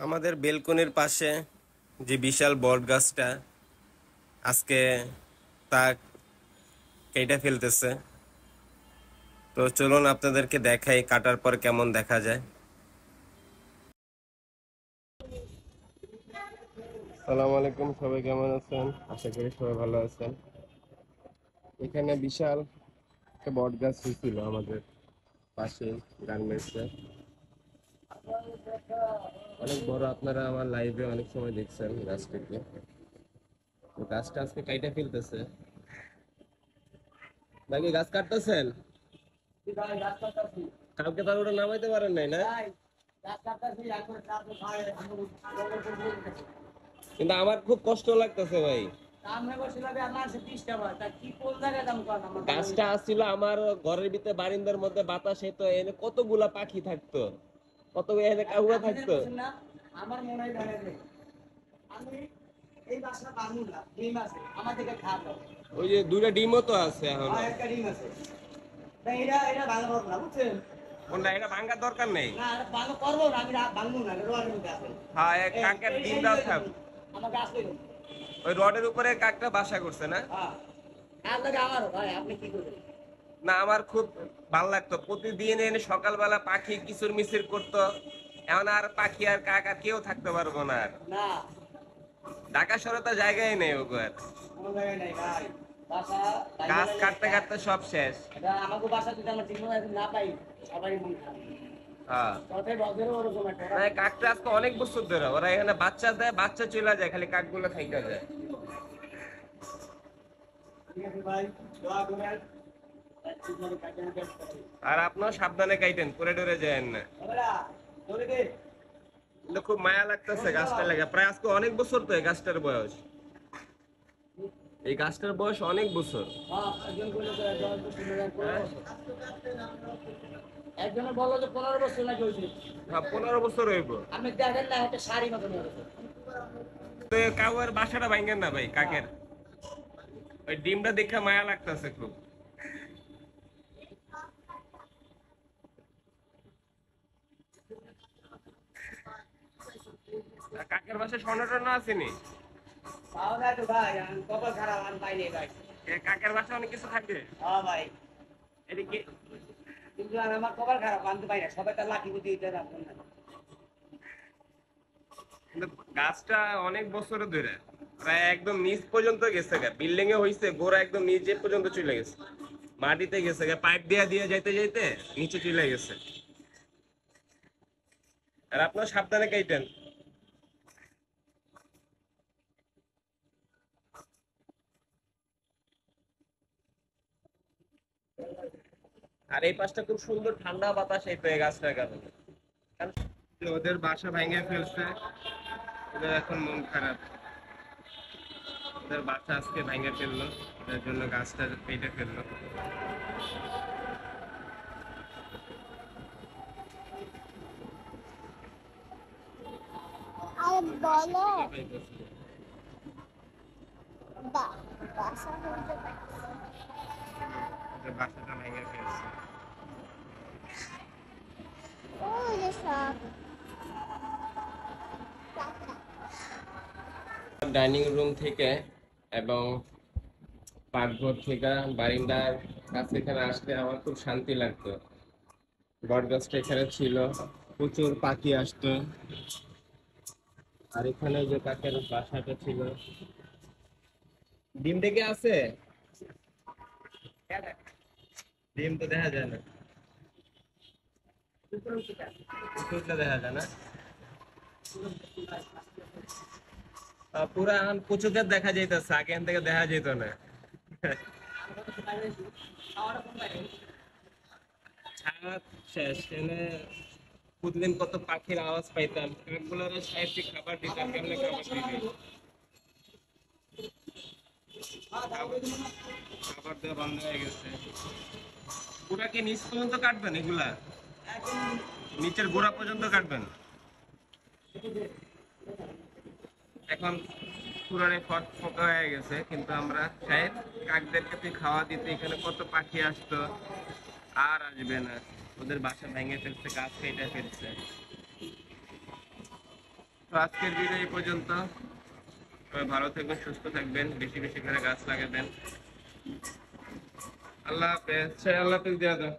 আমাদের বেলকনির পাশে যে বিশাল বট গাছটা আজকে তা কেটে ফেলতেছে। তো চলুন আপনাদেরকে দেখাই কাটার পর কেমন দেখা যায়। আসসালামু আলাইকুম, সবাই কেমন আছেন? আশা করি সবাই ভালো আছেন। এখানে বিশাল একটা বট গাছ ছিল আমাদের পাশে গার্মেন্টসে, অনেক বড়। আপনারা আমার লাইভে অনেক সময় দেখছেন গাছটাকে। তো গাছটা আজকে কাইটা ফেলতেছে। নাকি গাছ কাটতেছেন? কালকে তার ওটা নামাইতে পারেন নাই না? কিন্তু আমার খুব কষ্ট লাগতেছে ভাই। গাছটা আসছিল আমার ঘরের ভিতরে, বারিন্দার মধ্যে বাতাস হইতো, এনে কতগুলা পাখি থাকতো, কত এনে কাউয়া থাকতো। আমার মনে হয় আমি এই বাসা বাংলা না, ডিম আছে আমার থেকে খাবো। ওই যে দুইটা ডিমও তো আছে এখন। একটা ডিম আছে, তাই এটা ভালো হবে না, বুঝছেন? কোনটা? এটা ভাঙার দরকার নেই। না ভালো করবো না, আমি ভাঙবো না, রোয়ার মধ্যে আছে। হ্যাঁ, এক কাকের ডিম দাও থাক। আমাকে আসলে ওই রডের উপরে কাকটা বাসা করছে না? হ্যাঁ, আপনাকে আমারও ভাই, আপনি কি করবেন? না, আমার খুব ভালো লাগতো, প্রতিদিন এনে সকালবেলা পাখি কিচির মিচির করতো। এখন আর পাখি আর কাক আর কেউ থাকতে পারবো না আর। না, ঢাকা শহরে তো জায়গায় নেই ওগুলো। কোনো জায়গায় নাই ভাই, বাসা গাছ কাটতে কাটতে সব শেষ। এটা আমাকে বাসা যদি আমরা ঠিক মতো না পাই, সবাই মন খারাপ। হ্যাঁ, কথাই বছরও ওরকম একটা না, এই কাকটা আজকে অনেক বছর ধরে ওরা এখানে বাচ্চা দেয়, বাচ্চা চলে যায়, খালি কাকগুলো থাইকা যায়। ঠিক আছে ভাই, দোয়া করেন। আর আপনিও সাবধানে কাইটেন, পরে ডরে যায় না। কিন্তু খুব মায়া লাগতেছে গাছটা লাগে, প্রায় আজকে অনেক বছর তো এই গাছটার বয়স। এই গাছটার বয়স অনেক বছর। হ্যাঁ? একজনের বললো যে 15 বছর নাকি হয়েছে। হ্যাঁ, 15 বছর হইব। আপনি দেখেন না, একটা শাড়ি মতন হয়েছে। তো কাউয়ের বাসাটা ভাঙেন না ভাই, কাকের ওই ডিমটা দেখে মায়া লাগতেছে খুব। কাকের বাসায় স্বর্ণ টর্ণ আসেনি? পাও না তো ভাই, আমি কপাল খারাপ, আমি পাইনি ভাই। কাকের বাসায় অনেক কিছু থাকে। হ্যাঁ ভাই, এদিকে কিন্তু আমার কপাল খারাপ, আনতে পারি না, সবাই তার লাঠি বুদ্ধি দিতে রাখবেন না। কিন্তু গাছটা অনেক বছর ধরে প্রায় একদম নিচ পর্যন্ত গেছে গা, বিল্ডিং এ হইছে, গোড়া একদম নিচে পর্যন্ত চলে গেছে, মাটিতে গেছে গা, পাইপ দিয়া দিয়ে যাইতে যাইতে নিচে চলে গেছে। আর আপনার সাবধানে কাইটেন। আর এই পাশটা খুব সুন্দর ঠান্ডা বাতাস এই তো এই গাছটার কারণে। কারণ ওদের বাসা ভেঙে ফেলছে, ওদের এখন মন খারাপ। ওদের বাসা আজকে ভেঙে ফেললো, ওদের জন্য গাছটা কেটে ফেললো। আর বলো বাসা হইতে পারছে। ওদের বাসাটা ভেঙে ফেলছে। ওই যে সব টাকা। ডাইনিং রুম থেকে এবং পাকঘর থেকে বারিন্দার কাছে এখানে আসলে আমার খুব শান্তি লাগতো। বট গাছটা এখানে ছিল, প্রচুর পাখি আসতো। আর এখানে যে কাকের বাসাটা ছিল, ডিম ডেকে আছে, ডিম তো দেখা যায় না, কুকুরটা দেখা যায় না। পুরা এখন কুচুকে দেখা যাইতেছে, আগে এখান থেকে দেখা যেত না। ছাদ শেষ, এনে প্রতিদিন কত পাখির আওয়াজ পাইতাম, কাকগুলোর সাহিত্যিক খাবার দিতাম, কেমনে খাবার দিবি, খাবার দেওয়া বন্ধ হয়ে গেছে। পুরা কি নিচ পর্যন্ত কাটবেন এগুলা? নিচের গোড়া পর্যন্ত কাটবেন? এখন পুরানে ফট ফোকা হয়ে গেছে, কিন্তু আমরা শায়দ কাকদেরকে তুই খাওয়া দিতে, এখানে কত পাখি আসতো, আর আসবে না। ওদের বাসা ভেঙে ফেলছে, গাছ কেটে ফেলছে। তো আজকের ভিডিও এই পর্যন্ত। সবাই ভালো থাকবেন, সুস্থ থাকবেন, বেশি বেশি করে গাছ লাগাবেন। আল্লাহ হাফেজ। আল্লাহ হাফেজ দিয়া দাও।